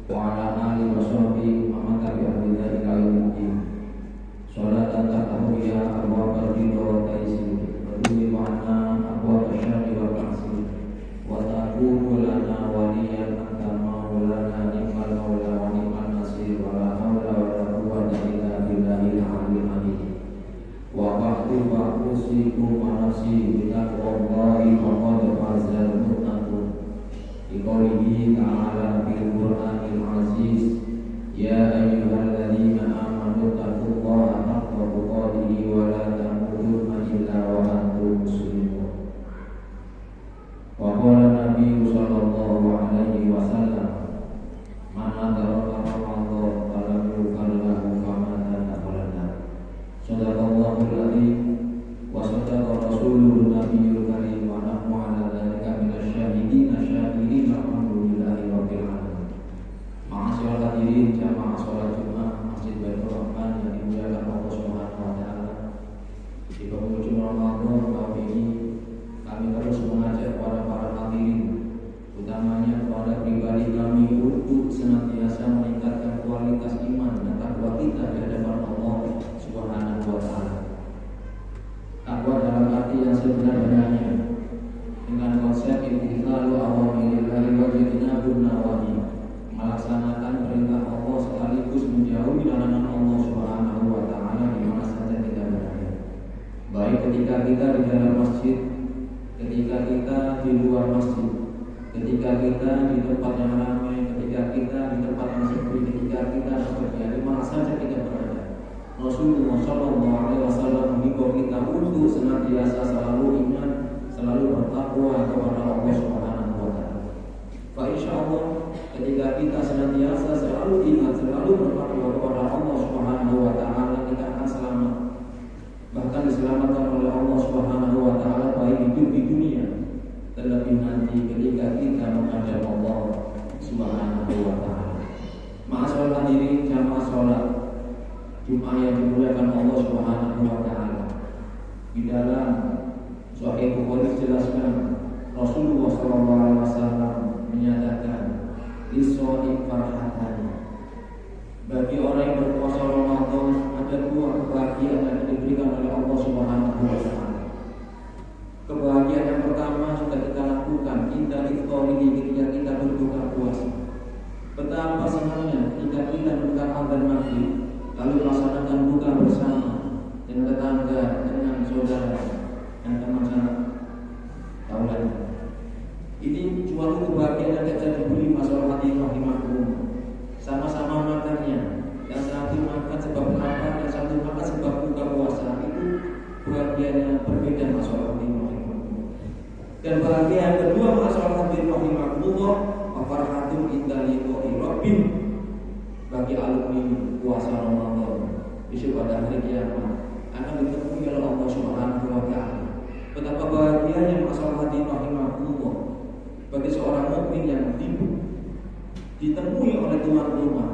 wa ala alihi wa sahbihi wa man tabi'ahum bi ihsan ila yaumil sholatan tahwiya abwaab ridha wa taisir wa tuwi ma'ana abwaab syarri wa ta'sir wa takunu lana waliyan anta maulana ni'mal maula wa ni'mal nasir wa la haula wa la quwwata illa billahil aliyyil azim wa ba'du wa usikum wa nafsi bi taqwallahi faqad fazal muttaqun biqaulihi ta'ala fil qur'anil aziz ya ayyuhalladzina amanu taqullaha haqqa tuqatih wa la tamutunna illa wa antum muslimun wa qala nabi sallallahu alaihi wasallam man adraka ramadan falam yukallahu fama taqallana sadaqallahul adzim wa sadaqa rasulun nabiyul karim wa nahnu ala dzalika minasyahidin syahirin alhamdulillahi rabbil alamin. Ma'asyiral hadirin jamaah salat Jumat Masjid Baitur Rahman yang dimuliakan Allah Subhanahu wa taala. Di penghujung Ramadan tahun ini kami terus mengajak para hadirin, utamanya kepada pribadi kami untuk senantiasa meningkatkan kualitas iman dan takwa kita di hadapan Allah Subhanahu wa taala. Takwa dalam arti yang sebenar-benarnya, dengan konsep imtithalu awamirillahi wa ijtinabun nawahi, melaksanakan perintah Allah sekaligus menjauhi larangan Allah Subhanahu wa taala di mana saja kita berada. Baik ketika kita di dalam masjid, ketika kita di luar masjid, ketika kita di tempat yang ramai, ketika kita di tempat yang sepi, ketika kita bekerja, di mana saja kita berada. Rasulullah Shallallahu Alaihi Wasallam mengimbau kita untuk senantiasa selalu ingat, selalu bertakwa kepada Allah Subhanahu Wa Taala. Fa insyaallah ketika kita senantiasa selalu ingat, selalu bertakwa kepada Allah Subhanahu Wa Taala, kita akan selamat. Bahkan diselamatkan oleh Allah Subhanahu Wa Taala baik hidup di dunia, terlebih nanti ketika kita menghadap Allah Subhanahu Wa Taala. Ma'asyiral hadirin jamaah salat Jumat yang dimuliakan Allah Subhanahu wa taala. Di dalam Sahih Bukhari dijelaskan Rasulullah sallallahu alaihi wasallam menyatakan lisoi farhatan. Bagi orang yang berpuasa Ramadan ada dua kebahagiaan yang diberikan oleh Allah Subhanahu wa taala. Kebahagiaan yang pertama sudah kita lakukan inda iftharihi ketika kita berbuka puasa. Betapa senangnya ketika kita mendengar adzan maghrib lalu melaksanakan buka bersama dengan tetangga, dengan saudara dan teman sahabat kaulanya. Ini suatu kebahagiaan yang tidak dibeli masalah hati rahimahullah. Sama-sama makannya, yang satu makan sebab lapar, yang satu makan sebab buka puasa. Itu kebahagiaan yang berbeda masalah hati rahimahullah. Dan bahagia yang kedua masalah hati rahimahullah, farhatun inda liqa'i rabbih. Bagi alumni puasa Ramadan besok pada hari kiamat akan ditemui oleh Allah Subhanahu wa taala. Betapa bahagianya masalah hati rahimahullah bagi seorang mukmin yang ditemui oleh tuan rumah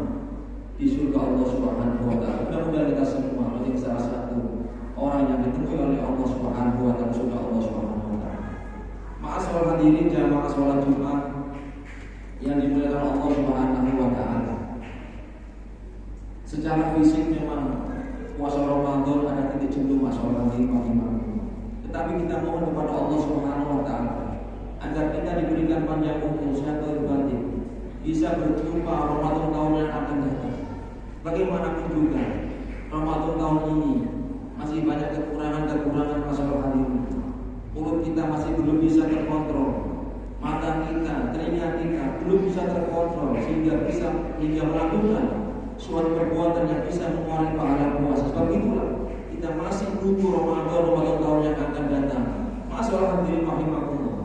di surga Allah Subhanahu wa taala. Mudah-mudahan kita semua menjadi salah satu orang yang ditemui oleh Allah Subhanahu wa taala, surga Allah Subhanahu wa taala. Ma'asyiral hadirin jamaah salat Jumat yang dimuliakan Allah Subhanahu wa taala. Secara fisik memang puasa Ramadan ada titik jenuh masalah rahimahullah. Tetapi kita mohon kepada Allah Subhanahu wa taala agar kita diberikan panjang umur sehat batin, bisa berjumpa Ramadan tahun yang akan datang. Bagaimanapun juga Ramadan tahun ini masih banyak kekurangan masalah hati. Mulut kita masih belum bisa terkontrol, mata kita, telinga kita belum bisa terkontrol sehingga melakukan suatu perbuatan yang bisa mengurangi pahala puasa. Sebab itulah kita masih menunggu Ramadan tahun yang akan datang. Masalah hadirin rahimahullah.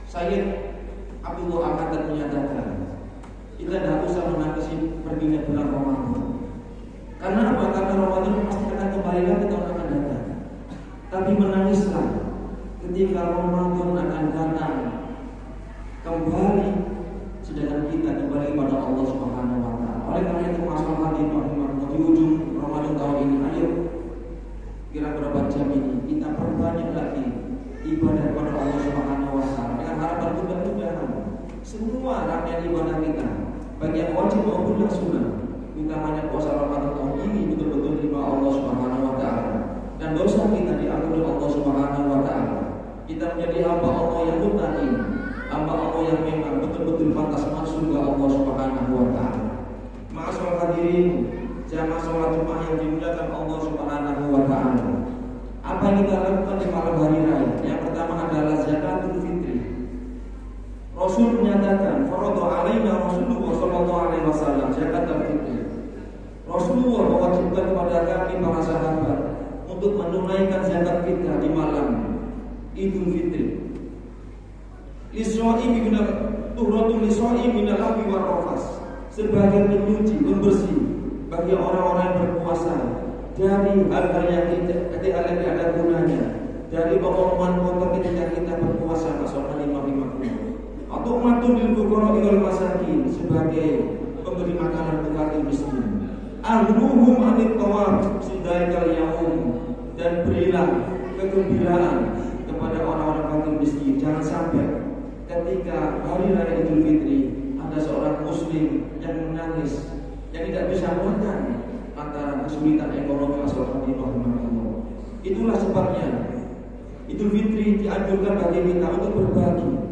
Sayyid Abdullah Al-Haddad menyatakan kita tidak usah menangisi perginya bulan Ramadan. Karena apa? Karena Ramadan pasti akan kembali lagi tahun akan datang. Tapi menangislah ketika Ramadan akan datang kembali, sedangkan kita kembali kepada Allah Subhanahu wa taala. Oleh karena itu masalah hadirin rahimahullah, di ujung Ramadan tahun ini ayo kira berapa jam ini kita perbanyak lagi ibadah kepada Allah Subhanahu wa taala dengan harapan mudah-mudahan semua rangkaian ibadah kita baik yang wajib maupun yang sunnah. Utamanya puasa Ramadan tahun ini betul-betul terima Allah Subhanahu wa taala dan dosa kita diampuni Allah Subhanahu wa taala. Kita menjadi hamba Allah yang muttaqin, hamba Allah yang memang betul-betul pantas masuk surga Allah Subhanahu wa taala. Ma'asyiral hadirin, jamaah salat Jumat yang dimuliakan Allah Subhanahu wa taala. Apa yang kita lakukan di malam hari raya? Yang pertama adalah zakatul fitri. Rasul menyatakan, "Farada alaina Rasulullah sallallahu alaihi wasallam zakatul fitri." Rasulullah mewajibkan kepada kami para sahabat untuk menunaikan zakat fitrah di malam Idul Fitri. Liswa'i minal tuhratul liswa'i minal lahwi war rafas, sebagai penyuci, pembersih bagi orang-orang yang berpuasa dari hal-hal yang tidak ada gunanya, dari omongan kotor ketika kita berpuasa, masalah atau matul lil fuqara wal masakin, sebagai pemberi makanan kepada miskin. Ahluhum anit tawaf sidaikal yaum, dan berilah kegembiraan kepada orang-orang fakir miskin. Jangan sampai ketika hari raya Idul Fitri ada seorang muslim yang menangis, yang tidak bisa makan antara kesulitan ekonomi masalah di Allah. Itulah sebabnya Idul Fitri dianjurkan bagi kita untuk berbagi.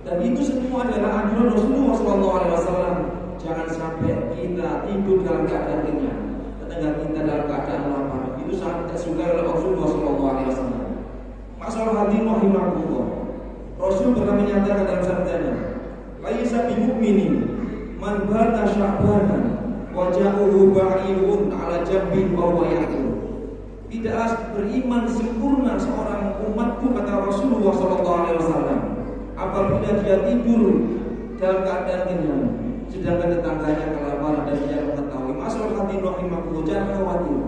Dan itu semua adalah anjuran Rasulullah SAW. Jangan sampai kita tidur dalam keadaan kenyang, tetangga kita dalam keadaan lapar. Itu sangat tidak suka oleh Rasulullah SAW. Masalah hadirin rahimahullah, Rasul pernah menyatakan dalam sabdanya, "Laisa bimu'minin man bata sya'banan wa ja'uhu ba'irun 'ala jambin wa huwa ya'kul." Tidaklah beriman sempurna seorang umatku, kata Rasulullah SAW, apabila dia tidur dalam keadaan kenyang, sedangkan tetangganya kelaparan dan tidak mengetahui. Masalah hati rahimahullah, jangan khawatir.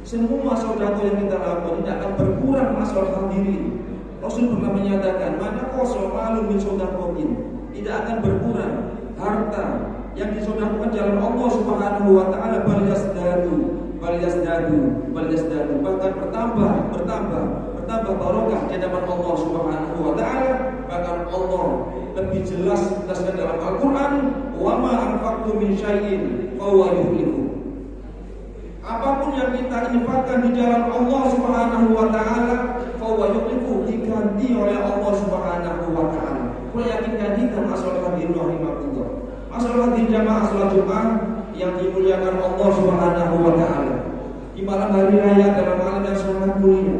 Semua saudara yang kita lakukan tidak akan berkurang masalah hadirin. Rasul pernah menyatakan, "Mana kosong malu min sodakotin," tidak akan berkurang harta yang disodakokan jalan Allah Subhanahu wa taala, bal yasdadu, bahkan bertambah barokah di hadapan Allah Subhanahu wa taala. Bahkan Allah lebih jelas menjelaskan dalam Al-Qur'an, "Wa ma anfaqtum min syai'in fa huwa yukhlifu." Apapun yang kita infakkan di jalan Allah Subhanahu wa taala, fa huwa yukhlifu, diganti oleh Allah Subhanahu wa taala. Meyakinkan kita masalah hadirin rahimahullah. Masalah hadirin jamaah salat Jumat yang dimuliakan Allah Subhanahu wa taala. Di malam hari raya adalah malam yang sangat mulia.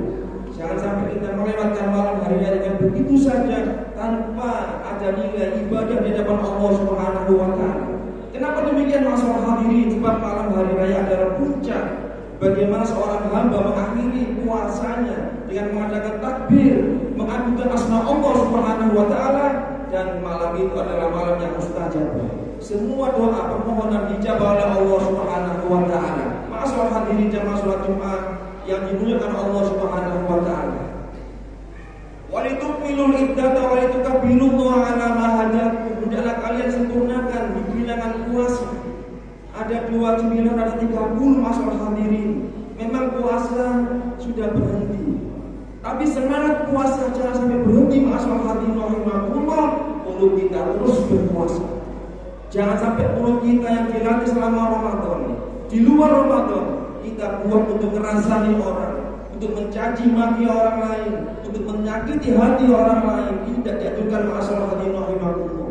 Jangan sampai kita melewatkan malam hari raya dengan begitu saja tanpa ada nilai ibadah di hadapan Allah Subhanahu wa taala. Kenapa demikian masalah hadirin? Sebab malam hari raya adalah puncak bagaimana seorang hamba mengakhiri puasanya dengan mengadakan takbir, mengagungkan asma Allah Subhanahu wa taala, dan malam itu adalah malam yang mustajab. Semua doa permohonan dijabah oleh Allah Subhanahu wa taala. Masalah hadirin jamaah salat Jumat yang dimuliakan Allah Subhanahu wa taala. Walitukmilul iddata walitukabbirullaha 'ala ma hadakum. Hendaklah kalian sempurnakan di bilangan puasa. Ada 29, ada 30 masalah hadirin. Memang puasa sudah berhenti, tapi semangat puasa jangan sampai berhenti. Masalah hadirin rahimahullah, mulut kita terus berpuasa. Jangan sampai mulut kita yang dilatih selama Ramadan, di luar Ramadan kita buat untuk ngerasani orang, untuk mencaci maki orang lain, untuk menyakiti hati orang lain. Ini tidak diaturkan masalah hadirin rahimahullah.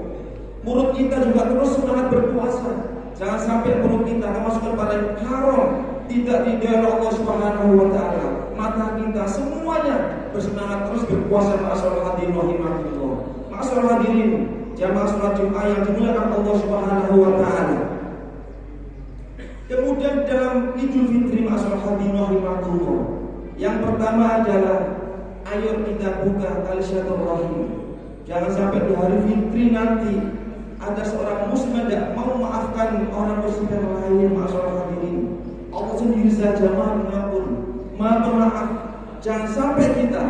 Mulut kita juga terus semangat berpuasa. Jangan sampai mulut kita masuk kepada yang haram, tidak diridhai Allah Subhanahu wa taala. Mata kita semuanya bersemangat terus berpuasa. Masalah hadirin rahimahullah. Masalah hadirin jamaah salat Jumat yang dimuliakan Allah Subhanahu wa taala. Kemudian dalam Idul Fitri masalah hadirin rahimahullah, yang pertama adalah ayo kita buka tali silaturahim. Jangan sampai di hari Fitri nanti ada seorang muslim yang tidak mau memaafkan orang muslim yang lain. Masalah hadirin, Allah sendiri saja maha pengampun, maha pemaaf. Jangan sampai kita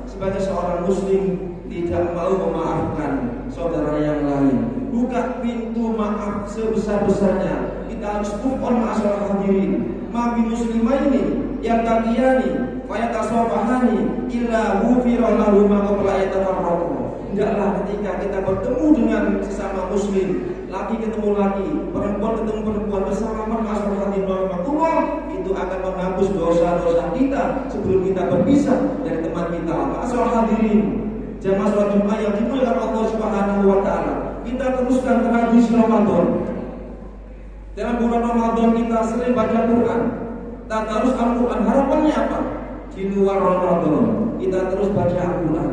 sebagai seorang muslim tidak mau memaafkan saudara yang lain. Buka pintu maaf sebesar-besarnya. Kita harus move on masalah hadirin. Mabi muslimaini yang takiyani fayatasawahani illa ghufira lahu ma qabla yatafarraqu. Hendaklah ketika kita bertemu dengan sesama muslim, laki ketemu laki, perempuan ketemu perempuan bersalaman masalah hati rahmatullah, itu akan menghapus dosa-dosa kita sebelum kita berpisah dari teman kita. Masalah hadirin jamaah sholat Jumat yang dimuliakan Allah Subhanahu wa taala. Kita teruskan tradisi Ramadan. Dalam bulan Ramadan kita sering baca Quran, tadarus Al-Quran. Harapannya apa? Di luar Ramadan kita terus baca Al-Quran.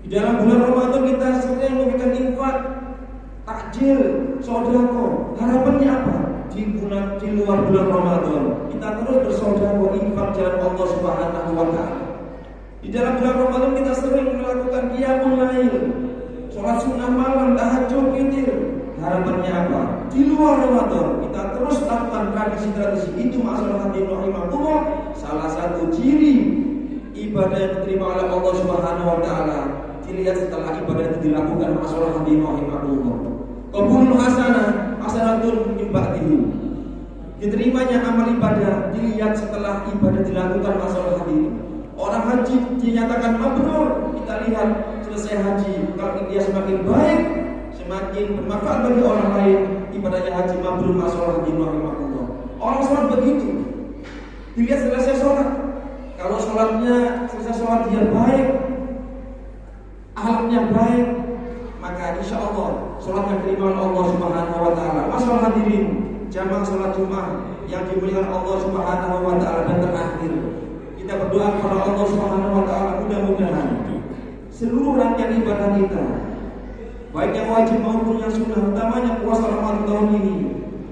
Di dalam bulan Ramadan kita sering memberikan infak, takjil, sedekah. Harapannya apa? Di luar bulan Ramadan kita terus bersedekah, infak jalan Allah Subhanahu wa taala. Di dalam bulan Ramadan kita sering melakukan qiyamul lail, sholat sunnah malam, tahajud, witir. Harapannya apa? Di luar Ramadan kita terus lakukan tradisi-tradisi itu. Masalah hati rahimahullah, salah satu ciri ibadah yang diterima oleh Allah Subhanahu wa taala dilihat setelah ibadah itu dilakukan. Masalah hati rahimahullah, qabulul hasanah hasanatun min ba'dihi. Diterimanya amal ibadah dilihat setelah ibadah dilakukan. Masalah hati orang haji dinyatakan mabrur, kita lihat selesai haji, kalau dia semakin baik, semakin bermanfaat bagi orang lain, ibadahnya haji mabrur. Masalah haji rahimahullah. Orang sholat begitu, dilihat selesai sholat, kalau sholatnya selesai sholat dia baik, akhlaknya baik, maka insya Allah sholatnya diterima oleh Allah Subhanahu wa taala. Masalah hadirin jamaah sholat Jumat yang dimuliakan Allah Subhanahu wa taala. Dan terakhir kita berdoa kepada Allah Subhanahu wa taala, mudah-mudahan seluruh rangkaian ibadah kita, baik yang wajib maupun yang sunnah, utamanya puasa Ramadan tahun ini,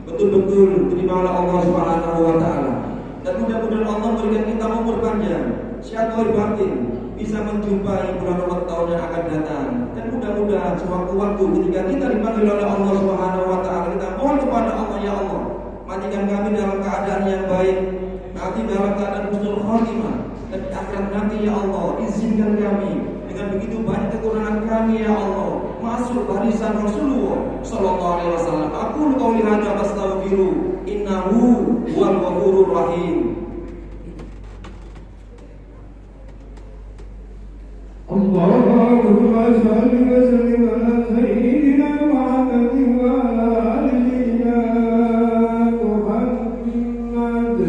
betul-betul diterima oleh Allah Subhanahu wa taala. Dan mudah-mudahan Allah berikan kita umur panjang, syahwat batin, bisa menjumpai bulan Ramadan tahun yang akan datang. Dan mudah-mudahan sewaktu-waktu ketika kita dipanggil oleh Allah Subhanahu wa taala, kita mohon kepada Allah, ya Allah, matikan kami dalam keadaan yang baik, mati dalam keadaan husnul khotimah, dan di akhirat nanti ya Allah izinkan kami dengan begitu banyak kekurangan kami ya Allah masuk barisan Rasulullah sallallahu alaihi wasallam. Aku qauli hadza fastaghfiru innahu huwal ghafurur rahim. Allahumma shalli wa sallim ala sayyidina Muhammadin wa ala alihi Muhammad.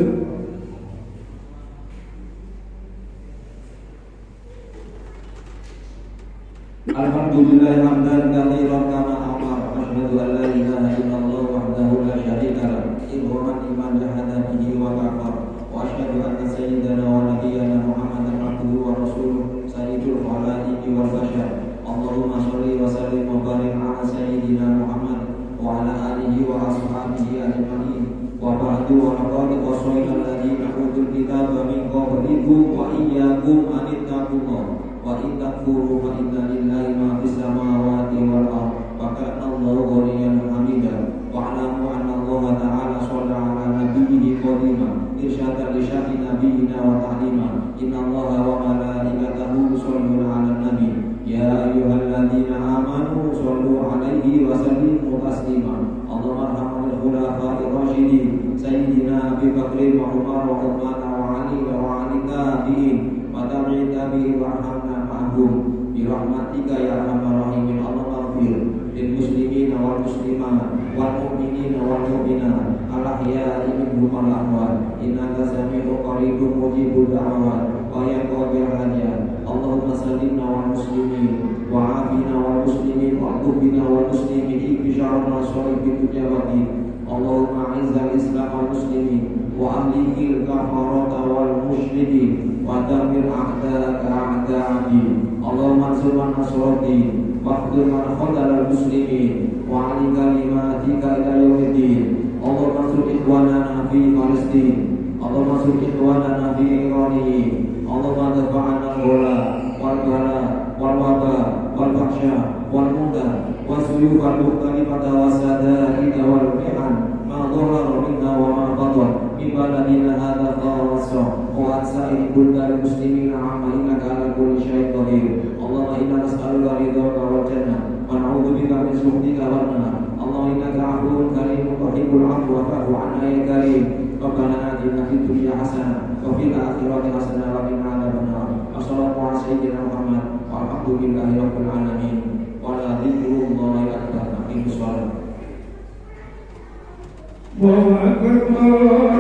Alhamdulillah hamdan katsiran kama amara. Asyhadu an la ilaha illallah wahdahu la syarika lahu, iqraran liman jahada bihi wa kafar. Wa asyhadu anna sayyidana wa nabiyyana Muhammadan abduhu wa rasuluh, sayyidul khalaiqi wal bashar. Allahumma shalli wa sallim wa barik ala sayyidina Muhammad wa ala alihi wa ashabihi ajma'in. Wa ba'du, wa laqad wasayna alladziina utul kitaba min qablikum wa iyyakum an ittaqullah. Wa in takfuru fa inna lillahi ma fis samawati wal ardh wa kana Allahu ghaniyyan hamidan. Wa alamu anna Allah ta'ala shalla ala nabiyhi qadima irsyada li syar'i nabiyina wa ta'lima. Inna Allaha wa malaikatahu yusholluna 'alan nabi ya ayyuhalladzina amanu shollu 'alaihi wa sallimu taslima. Allahumma arhamil khulafa'ir rasyidin sayyidina Abi Bakr wa Umar wa Uthman wa Ali wa Ali tabi'in wa tabi'in tabi'in wa arhamna ma'hum bi rahmatika ya arhamar rahimin. Allahumma ighfir lil muslimina wal muslimat wal mu'minina wal mu'minat al ahya'i minhum wal amwat innaka sami'un qaribun mujibud da'awat wa ya qadir hajat. Allahumma sallimna wal muslimin wa afina wal muslimin wa qubina wal muslimin bi syarril masa'ib tujawati. Allahumma izzal islam wal muslimin wa amlikil kafarata wal musyrikin wa damir a'da'aka a'da'adi. Allahumma ansur man nasrati waqdir man khadal muslimin wa ali kalimatika ila yaumiddin. Allahumma ansur ikhwanana fi Palestin. Allahumma ansur ikhwanana fi Irani. Allahumma dafa'ana al-ghala wal bala wal waba wal fahsya wal munkar wasuyuf al-mukhtalifata wasada'ida wal mi'an ma dhahara minna wa ma batan min baladina hadha khassa wa ansa'il buldal muslimina amma innaka ala kulli syai'in qadir. Allahumma inna nas'aluka ridhaka wal jannah wa na'udzu bika min sukhtika wan nar. Allahumma innaka 'afuwwun karimun tuhibbul 'afwa fa'fu 'anna ya karim. Rabbana atina fid dunya hasanah wa fil akhirati hasanah wa qina adzabannar. Wassallallahu ala sayyidina Muhammad walhamdulillahi rabbil alamin. Wa la dzikrullahi akbar. aqimus shalah. Allahu akbar.